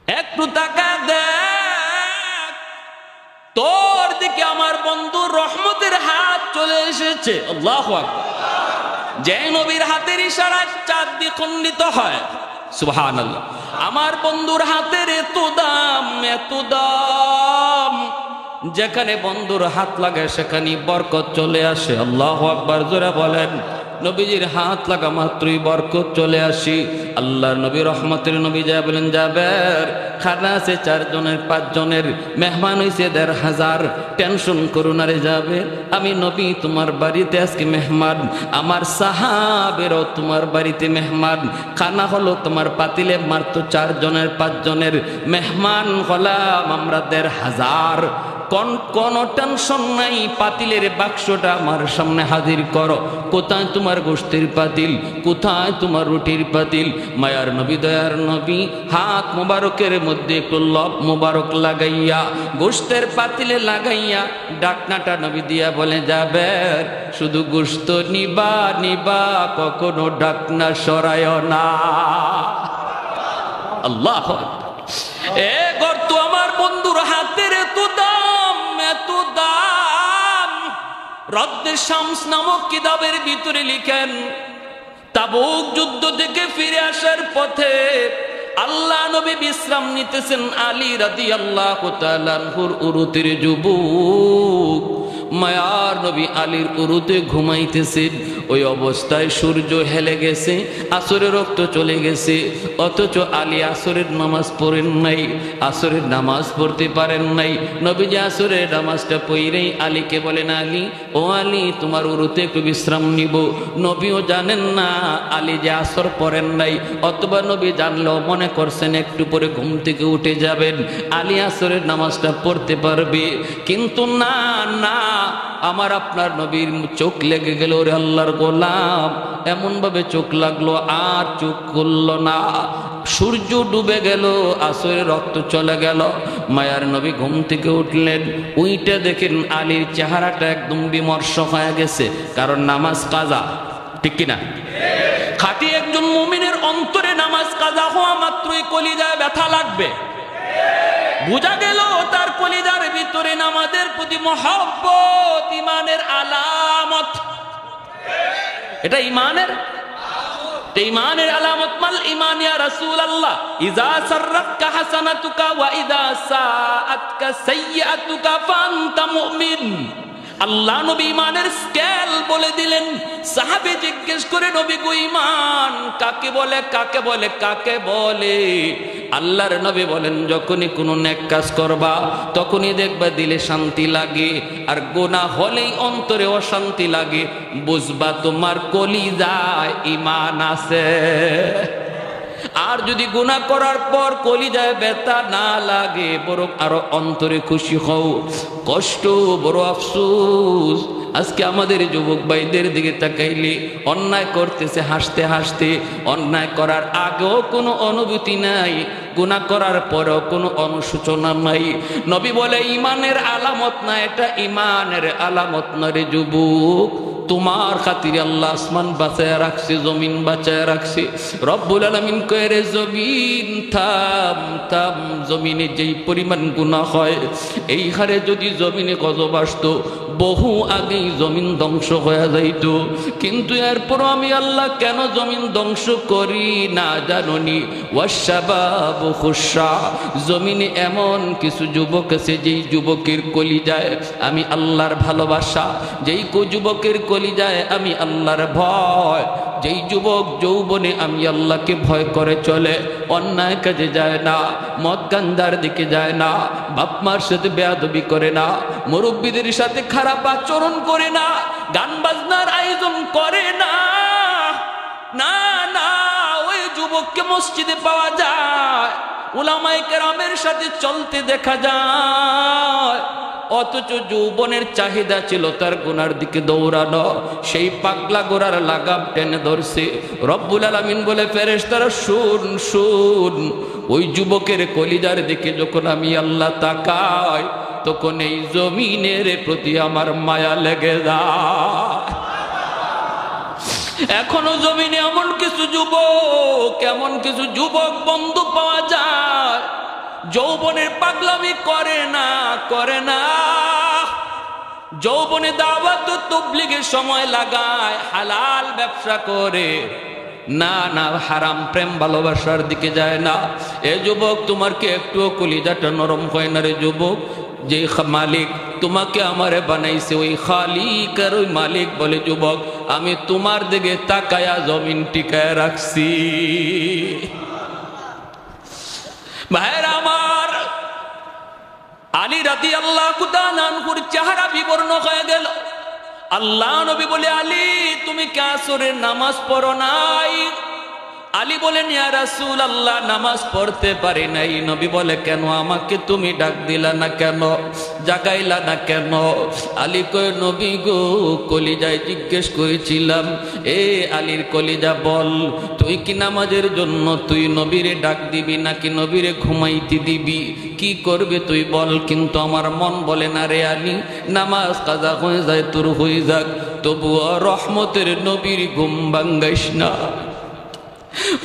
একটু তাকা দেখ, তোর দিকে আমার বন্ধুর রহমতের হাত চলে এসেছে। আল্লাহু আকবার। যে নবীর হাতের ইশারায় চাঁদ দ্বিখণ্ডিত হয়, সুবহানাল্লাহ। আমার বন্ধুর হাতের এত দাম, এত দাম, যেখানে বন্ধুর হাত লাগে সেখানে বরকত চলে আসে। আল্লাহু আকবার, জোরে বলেন। নবীজির হাত লাগা মাত্রই বরকত চলে আসি। আল্লাহর নবী, রহমতের নবী যা বলেন, যাবের খানা আছে 4 জনের 5 জনের, মেহমান হইছে 1500, টেনশন করো না রে যাবে, আমি নবী তোমার বাড়িতে আজকে মেহমান, আমার সাহাবেরও তোমার বাড়িতে মেহমান। খানা হলো তোমার পাতিলে মাত্র 4 জনের 5 জনের, মেহমান হলাম আমরা 1500। কোন টেনশন নাই, পাতিলের বাক্সটা আমার সামনে হাজির করো। কোথায় তোমার গোশতের পাতিল, কোথায় তোমার রুটির পাতিল? মায়ার নবী, দয়ার নবী হাত মোবারকের মধ্যে একটু লব মোবারক লাগাইয়া গোশতের পাতিলে লাগাইয়া ডাকনাটা নবী দিয়া বলে, যাবে শুধু গোশত নিবা নিবা, কখনো ডাকনা সরায় না। আল্লাহ, এ গর্ত আমার বন্ধুর হাতের এত দাম, এত দাম। রদ্দে শামস নামক কিতাবের ভিতরে লিখেন, তাবুক যুদ্ধ থেকে ফিরে আসার পথে আল্লাহ নবী বিশ্রাম নিতেছেন। আলী রাদিয়াল্লাহু তাআলা আনহুর উরুতের যুবক মায়ার নবী আলীর উরুতে ঘুমাইতেছেন। ওই অবস্থায় সূর্য হেলে গেছে, আসরের রক্ত চলে গেছে, অথচ আলী আসরের নামাজ পড়েন নাই, আসরের নামাজ পড়তে পারেন নাই। নবীজি আসরের নামাজটা পড়েই আলীকে বলেন, আলী, ও আলী, তোমার উরুতে একটু বিশ্রাম নিব। নবীও জানেন না আলী যে আসর পড়েন নাই, অথবা নবী জানলেও মনে করছেন একটু পরে ঘুম থেকে উঠে যাবেন, আলী আসরের নামাজটা পড়তে পারবে। কিন্তু না না, আমার আপনার নবীর চোখ লেগে গেল, ওরে আল্লাহর গোলাম, এমন ভাবে চোখ লাগলো আর চোখ খুলল না। সূর্য ডুবে গেল, আসরের রক্ত চলে গেল। মায়ার নবী ঘুম থেকে উঠলেন, উইটা দেখেন আলীর চেহারাটা একদম বিমর্ষ হয়ে গেছে, কারণ নামাজ কাজা, ঠিক কিনা? খাঁটি একজন মুমিনের অন্তরে নামাজ কাজা হওয়া মাত্রই কলিজায় ব্যথা লাগবে। বুঝা গেল তার কলিজার ভিতরে নামাজের প্রতি মহব্বত ইমানের আলামত। এটা ইমানের আলামত। মাল ঈমান ইয়া রাসূলুল্লাহ? ইযা সাররাতকা হাসানাতুকা ওয়া ইযা সাআতকা সাইয়্যাতুকা ফাআনতা মুমিন। আল্লাহ নবী ইমানের স্কেল বলে দিলেন। সাহাবী জিজ্ঞেস করে, নবী গো, ঈমান কাকে বলে, কাকে বলে, কাকে বলে? আল্লাহর নবী বলেন, যখনই কোনো নেক কাজ করবা তখনই দেখবা দিলে শান্তি লাগে, আর গুনাহ হলেই অন্তরে অশান্তি লাগে, বুঝবা তোমার কলিজায় ঈমান আছে। আর যদি গুনাহ করার পর কলিজায় ব্যথা না লাগে, বরং আরো অন্তরে খুশি হও, কষ্ট, বড় আফসোস। আজকে আমাদের যুবক ভাইদের দিকে তাকাইলে অন্যায় করতেছে হাসতে হাসতে, অন্যায় করার আগেও কোনো অনুভূতি নাই, গুনাহ করার পরেও কোনো অনুশোচনা নাই। নবী বলে, ইমানের আলামত না এটা, ইমানের আলামত না রে যুবক। তোমার খাতিরে আল্লাহ আসমান বাঁচায় রাখছে, জমিন বাঁচায় রাখছে। রব্বুল আলামিন কয়, রে জমিন থাম থাম, জমিনে যেই পরিমাণ গুনাহ হয়, এই হারে যদি জমিনে গজব আসতো বহু আগেই জমিন ধ্বংস হয়ে যাইত। কিন্তু এরপরও আমি আল্লাহ কেন জমিন ধ্বংস করি না জাননি? ওয়াশাবাবু খুশা, জমিনে এমন কিছু যুবক আছে যেই যুবকের কলিজায় আমি আল্লাহর ভালোবাসা, যেই যুবকের কলিজায় আমি আল্লাহর ভয়, যেই যুবক যৌবনে আমি আল্লাহকে ভয় করে চলে, অন্যায় কাজে যায় না, মদ গান্জার দিকে যায় না, বাপ মার সাথে বেয়াদবি করে না, মুরব্বীদের সাথে খারাপ আচরণ করে না, গান বাজনার আয়োজন করে না, না না, ওই যুবককে মসজিদে পাওয়া যায়, উলামায়ে কেরামের সাথে চলতে দেখা যায়। অথচ যৌবনের চাহিদা ছিল তার গুনার দিকে দৌড়ানো, সেই পাগলা গোরার লাগাম টেনে ধরছে। রব্বুল আলামিন বলে, ফেরেশতারা শুন শুন, ওই যুবকের কলিজার দিকে যখন আমি আল্লাহ তাকাই, তখন এই জমিনের প্রতি আমার মায়া লেগে যায়। এখনো জমিনে এমন কিছু যুবক বন্ধু পাওয়া যায় যৌবনের পাগলামি করে না, করে না। যৌবনে দাওয়াত ও তাবলীগের সময় লাগায়, হালাল ব্যবসা করে, না না হারাম প্রেম ভালোবাসার দিকে যায় না। এ যুবক, তোমার কি একটুও কলিজাটা নরম হয় না রে যুবক? যে মালিক তোমাকে আমারে বানাইছে ওই খালিক আর ওই মালিক বলে, যুবক আমি তোমার দিকে তাকায়া জমিন টিকায় রাখছি। ভাইরা আমার, আলী রাদিয়াল্লাহু তাআলা আনহুর চেহারা বিবর্ণ হয়ে গেল। আল্লাহ নবী বলে, আলী তুমি কি আসরের নামাজ পড়ো নাই? আলী বলেন, ইয়া রাসূলুল্লাহ নামাজ পড়তে পারি নাই। নবী বলে, কেন? আমাকে তুমি ডাক দিলা না কেন, জাগাইলা না কেন? আলী কয়, নবী গো, কলিজায় জিজ্ঞেস করেছিলাম, এ আলীর কলিজা বল, তুই কি নামাজের জন্য তুই নবীরে ডাক দিবি নাকি নবীরে ঘুমাইতে দিবি? কি করবে তুই বল। কিন্তু আমার মন বলে না রে আলী, নামাজ কাজা হয়ে যায় তোর হয়ে যাক, তবুও রহমতের নবীর ঘুম ভাঙ্গাইস না।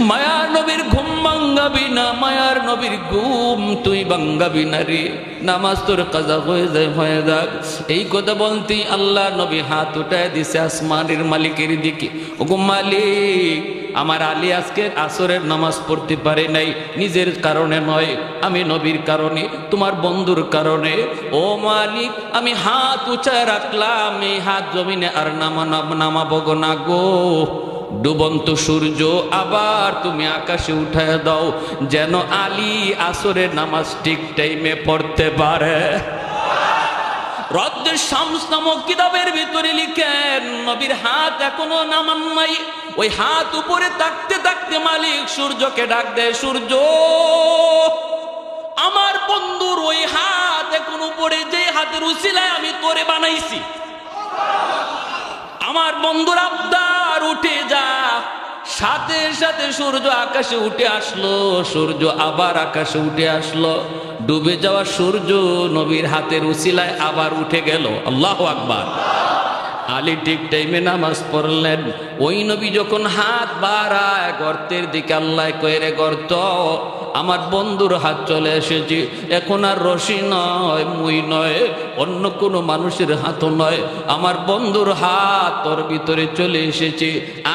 মায়ার নবীর ঘুম ভাঙ্গাবি না, মায়ার নবীর ঘুম তুই ভাঙ্গাবি না রে, নামাজ তোর কাজা হয়ে যায় হয়ে যাক। এই কথা বলতেই আল্লাহ নবী হাত উঠায় দিছে আসমানের মালিকের দিকে। ওগো মালিক, আমার আলী আজকে আসরের নামাজ পড়তে পারে নাই, নিজের কারণে নয়, আমি নবীর কারণে, তোমার বন্ধুর কারণে। ও মালিক, আমি হাত উঁচায় রাখলাম, এই হাত জমিনে আর নামাবো না গো। ডুবন্ত সূর্য আবার তুমি আকাশে উঠায় দাও, যেন আলী আসরের নামাজ ঠিক টাইমে পড়তে পারে। রদ্দে শামস নামক কিতাবের ভিতরে লিখেন, নবীর হাত এখনো নামান নাই। ওই হাত উপরে থাকতে থাকতে মালিক সূর্যকে ডাক দেয়, সূর্য আমার বন্ধুর ওই হাত এখন উপরে, যে হাতের উসিলায় আমি তোরে বানাইছি, আমার বন্ধুর আবদার উঠে যা। সাথে সাথে সূর্য আকাশে উঠে আসলো, সূর্য আবার আকাশে উঠে আসলো। ডুবে যাওয়া সূর্য নবীর হাতের উসিলায় আবার উঠে গেল। আল্লাহু আকবার। আলী ঠিক টাইমে নামাজ পড়লেন। ওই নবী যখন হাত বাড়ায় গর্তের দিকে, আল্লাহ কয়ে, রে গর্ত, আমার বন্ধুর হাত চলে এসেছে, এখন আর রশি নয়, মুই নয়, অন্য কোনো মানুষের হাতও নয়, আমার বন্ধুর হাত তোর ভিতরে চলে এসেছে,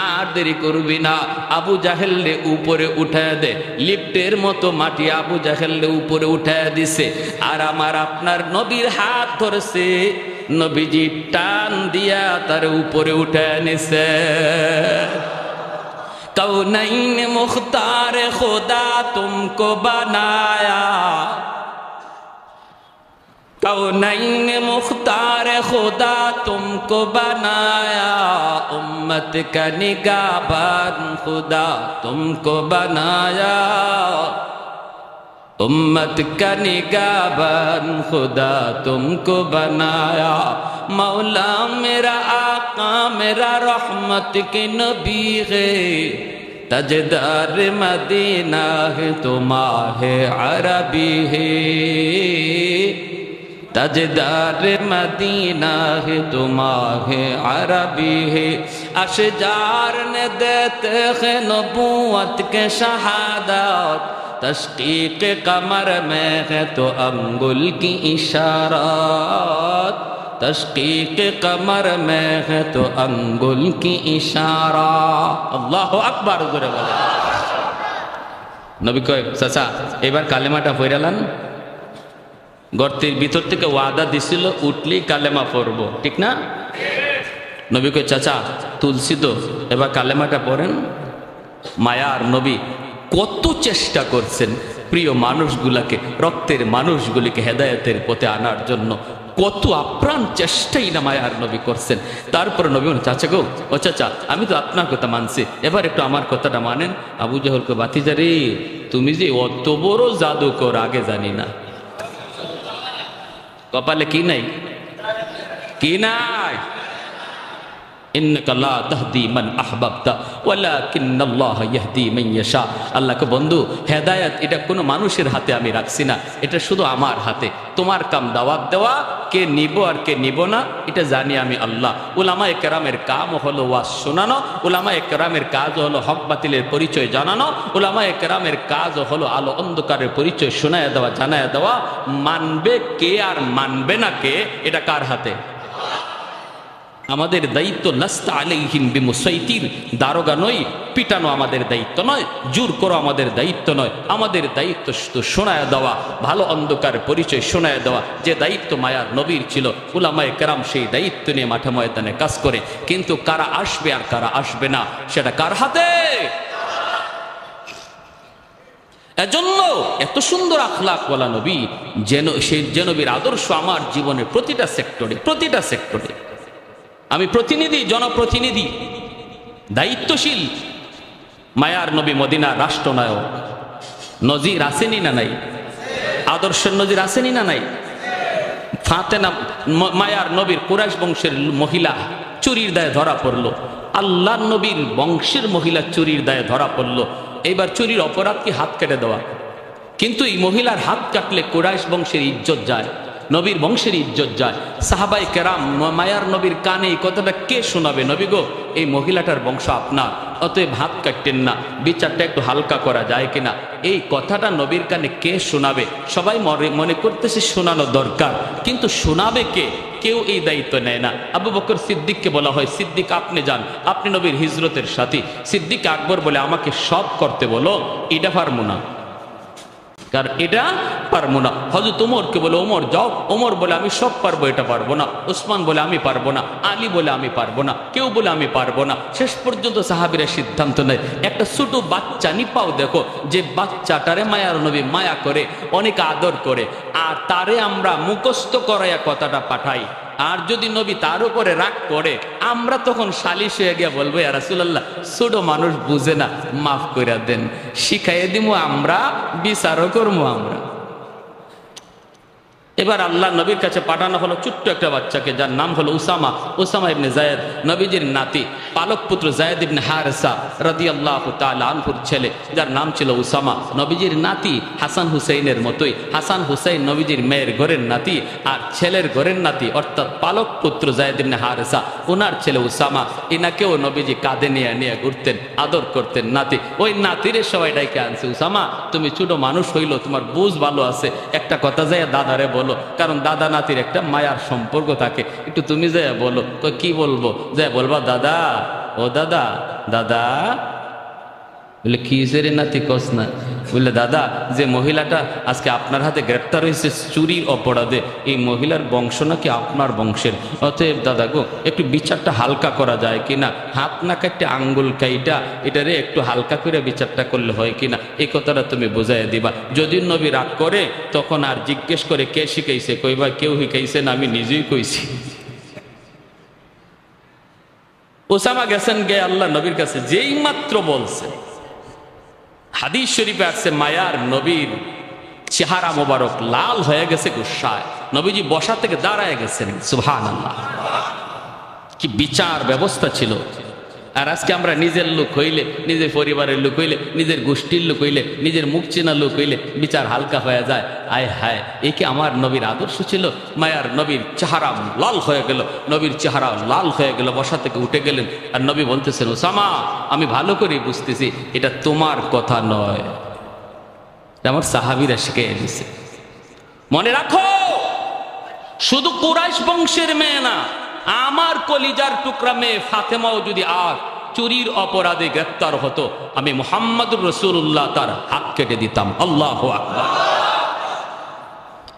আর দেরি করবি না, আবু জাহেলকে উপরে উঠায় দে। লিফটের মতো মাটি আবু জাহেলকে উপরে উঠায় দিছে, আর আমার আপনার নবীর হাত ধরেছে, নবীজি টান দিয়া তার উপরে উঠায় নিছে। कौनैन मुख्तार खुदा तुमको बनाया, कौनैन मुख्तार खुदा तुमको बनाया, उम्मत का निगाहबान खुदा तुमको बनाया, उम्मत का निगाहबान खुदा तुमको बनाया। मौला मेरा आका मेरा रहमत के नबी है, तजदार मदीना है तो माहे अरबी है, तजदार मदीना है तो माहे अरबी है। अशजार ने देते हैं नबूवत के शहादत, तशकीक कमर में है तो अंगुल की इशारात, तशकीक कमर में है तो अंगुल की इशारा। अल्लाह अकबर। जोरे बोले नबी कय, চাচা এবার কালেমাটা পড়ালাম। গর্তের ভিতর থেকে ওয়াদা দিছিল উঠলি কালেমা পড়ব, ঠিক না? নবী কয়, চাচা তুলসী তো, এবার কালেমাটা পড়েন। মায়ার নবী কত চেষ্টা করছেন প্রিয় মানুষগুলাকে, রক্তের মানুষগুলিকে হেদায়েতের পথে আনার জন্য, কত আপ্রাণ চেষ্টাই না মায়ার নবী করছেন। তারপরে নবী বলেন, চাচা গো, ও চাচা আমি তো আপনার কথা মানছি, এবার একটু আমার কথাটা মানেন। আবু জাহলকে, বাতিজা রে, তুমি যে অত বড় জাদুকর আগে জানি না। কপালে কি নাই? কি নাই? ইন্নাকা লা তাহদি মান আহবাবতা ওয়ালাকিন্নাল্লাহ ইয়াহদি মান ইয়াশা। আল্লাহকে বন্ধু, হেদায়েত এটা কোনো মানুষের হাতে আমি রাখছি না, এটা শুধু আমার হাতে। তোমার কাম দাওয়াত দেওয়া, কে নিব আর কে নিব না এটা জানি আমি আল্লাহ। উলামায়ে কেরামের কাম হলো ওয়াজ শোনানো, উলামায়ে কেরামের কাজ হলো হক বাতিলের পরিচয় জানানো, উলামায়ে কেরামের কাজ হলো আলো অন্ধকারের পরিচয় শোনায় দেওয়া, জানায় দেওয়া। মানবে কে আর মানবে না কে এটা কার হাতে? আমাদের দায়িত্ব লাস্তা আলাইহিম বিমুসাইতির, দারোগা নই, পিটানো আমাদের দায়িত্ব নয়, জোর করো আমাদের দায়িত্ব নয়। আমাদের দায়িত্ব শুধু শোনায় দেওয়া, ভালো অন্ধকার পরিচয় শোনায় দেওয়া, যে দায়িত্ব মায়ার নবীর ছিল। উলামায়ে কেরাম সেই দায়িত্ব নিয়ে মাঠে ময়দানে কাজ করে, কিন্তু কারা আসবে আর কারা আসবে না সেটা কার হাতে? এজন্য এত সুন্দর আখলাকওয়ালা নবী, যেন সেই যে নবীর আদর্শ আমার জীবনের প্রতিটা সেক্টরে আমি প্রতিনিধি, জনপ্রতিনিধি, দায়িত্বশীল। মায়ার নবী মদিনার রাষ্ট্রনায়ক, নজির আসেনি না নাই? আদর্শের নজির আসেনি না নাই? ফাতেমা মায়ার নবীর কুরাইশ বংশের মহিলা চুরির দায়ে ধরা পড়লো, আল্লাহর নবীর বংশের মহিলা চুরির দায়ে ধরা পড়লো। এইবার চুরির অপরাধ কি হাত কেটে দেওয়া? কিন্তু এই মহিলার হাত কাটলে কুরাইশ বংশের ইজ্জত যায়, নবীর বংশের ইজ্জত যায়। সাহাবায়ে কেরাম মায়ার নবীর কানে এই কথাটা কে শোনাবে? নবী গো, এই মহিলাটার বংশ আপনার, অতএব হাত কাটতেন না, বিচারটা একটু হালকা করা যায় কিনা, এই কথাটা নবীর কানে কে শোনাবে? সবাই মনে করতেছে শোনানো দরকার, কিন্তু শোনাবে কে? কেউ এই দায়িত্ব নেয় না। আবু বকর সিদ্দিককে বলা হয়, সিদ্দিক আপনি যান, আপনি নবীর হিজরতের সাথী। সিদ্দিক আকবর বলে, আমাকে সব করতে বলো, এটা পারবো না, কারণ এটা পারবো না। হযরত ওমরকে বলে, ওমর যাও। ওমর বলে, আমি সব পারবো, এটা পারবো না। ওসমান বলে, আমি পারবো না। আলী বলে, আমি পারবো না। কেউ বলে, আমি পারবো না। শেষ পর্যন্ত সাহাবীরা সিদ্ধান্ত নেয়, একটা ছোট বাচ্চা নিপাও দেখো, যে বাচ্চাটারে মায়ার নবী মায়া করে, অনেক আদর করে, আর তারে আমরা মুখস্থ করাইয়া কথাটা পাঠাই। আর যদি নবী তার উপরে রাগ করে, আমরা তখন সালিশ হয়ে গিয়ে বলবো, ইয়া রাসূলুল্লাহ, ছোট মানুষ বুঝে না, মাফ করে দেন, শিখাইয়ে দিব আমরা, বিচারও করবো আমরা। এবার আল্লাহ নবীর কাছে পাঠানো হলো ছোট্ট একটা বাচ্চাকে, যার নাম হলো উসামা ইবনে যায়েদ, নবীজির নাতি, পালক পুত্র যায়েদ ইবনে হারেসা রাদিয়াল্লাহু তাআলা আনহুর ছেলে, যার নাম ছিল উসামা। নবীজির নাতি হাসান হুসাইনের মতোই, হাসান হুসাইন নবীজির মেয়ের ঘরের নাতি, আর ছেলের ঘরের নাতি অর্থাৎ পালক পুত্র যায়েদ ইবনে হারেসা, ওনার ছেলে উসামা। এনাকেও নবীজি কাঁধে নিয়ে নিয়ে ঘুরতেন, আদর করতেন নাতি। ওই নাতিরে সবাই ডাইকে আনছে, উসামা তুমি ছোট মানুষ হইলো, তোমার বুঝ ভালো আছে, একটা কথা যায় দাদারে বলো, কারণ দাদা নাতির একটা মায়ার সম্পর্ক থাকে, একটু তুমি যে বলো। তো কি বলবো? যে বলবা, দাদা, ও দাদা, দাদা। বলে, কি রে নাতি, কস না? বললে, দাদা, যে মহিলাটা আজকে আপনার হাতে গ্রেপ্তার হয়েছে চুরির অপরাধে, এই মহিলার বংশ নাকি আপনার বংশের, অতএব দাদা গো, একটু বিচারটা হালকা করা যায় কিনা, হাত না কাটতে আঙ্গুল কাইটা এটারে একটু হালকা করে বিচারটা করলে হয় কিনা, এই কথাটা তুমি বোঝাই দিবা। যদি নবী রাগ করে, তখন আর জিজ্ঞেস করে কে শিখাইছে, কইবা কেউ শিখাইছে না, আমি নিজেই কইছি। ওসামা গেছেন গে আল্লাহ নবীর কাছে, যেই মাত্র বলছে, হাদিস শরীফে আসছে, মায়ার নবীর চেহারা মোবারক লাল হয়ে গেছে গুসায়, নবীজি বসা থেকে দাঁড়ায় গেছেন। সুবহানাল্লাহ, কি বিচার ব্যবস্থা ছিল! আর আজকে আমরা নিজের লোক হইলে, নিজের পরিবারের লোক হইলে, নিজের গোষ্ঠীর লোক হইলে, নিজের মুখ চেনা লোক হইলে বিচার হালকা হয়ে যায়। আয় হায়, এই কি আমার নবীর আদর্শ ছিল? মায়ার নবীর চেহারা লাল হয়ে গেল, নবীর চেহারা লাল হয়ে গেল, বসা থেকে উঠে গেলেন। আর নবী বলতেছেন, ওসামা, আমি ভালো করে বুঝতেছি এটা তোমার কথা নয়, আমার সাহাবীরা শিখিয়ে দিছে। মনে রাখো, শুধু কুরাইশ বংশের মেয়ে না, আমার কলিজার টুকরা মেয়ে ফাতেমাও যদি আর চুরির অপরাধে গ্রেফতার হতো, আমি মুহাম্মদুর রাসূলুল্লাহ তার হাত কেটে দিতাম। আল্লাহু আকবার।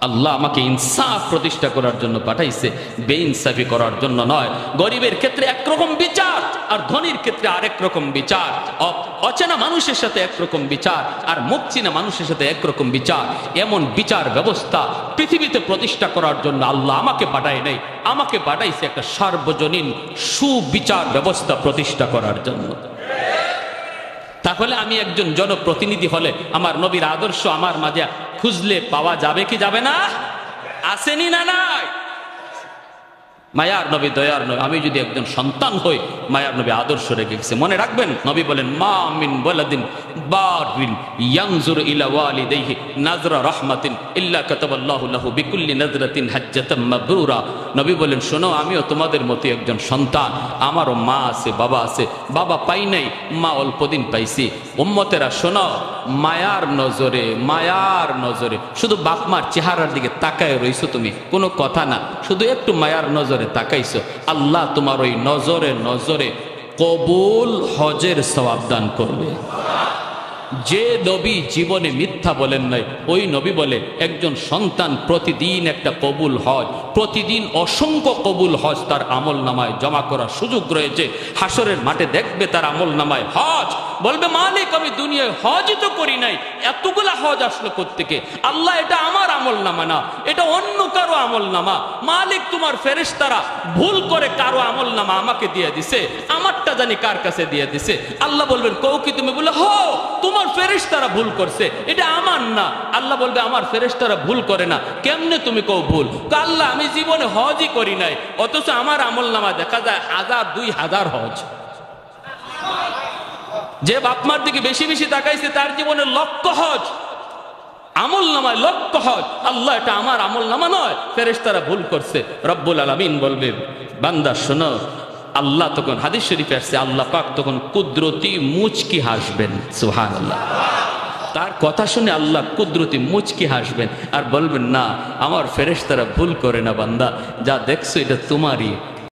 আল্লাহ আমাকে ইনসাফ প্রতিষ্ঠা করার জন্য পাঠাইছে, বেইনসাফি করার জন্য নয়। গরিবের ক্ষেত্রে একরকম বিচার, আর ধনীর ক্ষেত্রে আরেক রকম বিচার। অচেনা মানুষের সাথে একরকম বিচার, আর মুখ চিনা মানুষের সাথে একরকম বিচার। এমন বিচার ব্যবস্থা পৃথিবীতে প্রতিষ্ঠা করার জন্য আল্লাহ আমাকে পাঠায় নাই, আমাকে পাঠাইছে একটা সার্বজনীন সুবিচার ব্যবস্থা প্রতিষ্ঠা করার জন্য। তাহলে আমি একজন জনপ্রতিনিধি হলে আমার নবীর আদর্শ আমার মাঝে খুঁজলে পাওয়া যাবে কি যাবে না? আসেনি না নাই? মায়ার নবী, দয়ার নবী। আমি যদি একজন সন্তান হই, মায়ার নবী আদর্শ রেখে গেছে, মনে রাখবেন। নবী বলেন, মা মিন ওয়ালাদিন বারিন ইয়ানজুরু ইলা ওয়ালিদাইহি নাজরা রাহমাতিন ইল্লা কাতাবাল্লাহু লাহু বিকুল্লি নাজরাতিন হাজ্জাতাম মাবরুরা। নবী বলেন, শোনো, আমিও তোমাদের মতো একজন সন্তান, আমারও মা আছে, বাবা আছে। বাবা পাই নাই, মা অল্পদিন পাইছি। উম্মতেরা শোনো, মায়ার নজরে, মায়ার নজরে শুধু বাপ মার চেহারার দিকে তাকায় রইছো তুমি, কোনো কথা না, শুধু একটু মায়ার নজরে তাকাইছো, আল্লাহ তোমার ওই নজরে নজরে কবুল হজের সওয়াব দান করবে। যে নবী জীবনে মিথ্যা বলেন নাই, ওই নবী বলে একজন সন্তান প্রতিদিন একটা কবুল হজ, প্রতিদিন অসংখ্য কবুল হজ তার আমল নামায় জমা করার সুযোগ রয়েছে। হাসরের মাঠে দেখবে তার আমল নামায় হজ, বলবে, মালিক আমি দুনিয়ায় হজই তো করি নাই, এতগুলা হজ আসলো কোত্থেকে? আল্লাহ, এটা আমার আমল নামা না, এটা অন্য কারো আমল নামা। মালিক, তোমার ফেরেশতারা ভুল করে কারো আমল নামা আমাকে দিয়ে দিছে, আমারটা জানি কার কাছে দিয়ে দিছে। আল্লাহ বলবেন, কও কি তুমি? বলে, হো, তোমার ফেরেশতারা ভুল করছে, এটা আমার না। আল্লাহ বলবে, আমার ফেরেশতারা ভুল করে না, কেমনে তুমি কও ভুল? আল্লাহ, আমি জীবনে হজই করি নাই, অথচ আমার আমল নামা দেখা যায় 1000 2000 হজ। যে বাপমার দিকে বেশি বেশি তাকাইছে তার জীবনে লক্ষ হজ, আমল নামায় লক্ষ হজ। আল্লাহ, এটা আমার আমল নামা নয়, ফেরেশতারা ভুল করছে। রব্বুল আলামিন বলবে, বান্দা শোনো, আল্লাহ তখন, হাদিস শরীফে আসছে, আল্লাহ পাক তখন কুদরতি মুচকি হাসবেন। সুবহানাল্লাহ। তার কথা শুনে আল্লাহ কুদরতি মুচকি হাসবেন আর বলবেন, না, আমার ফেরেশতারা ভুল করে না বান্দা, যা দেখছো এটা তোমারই।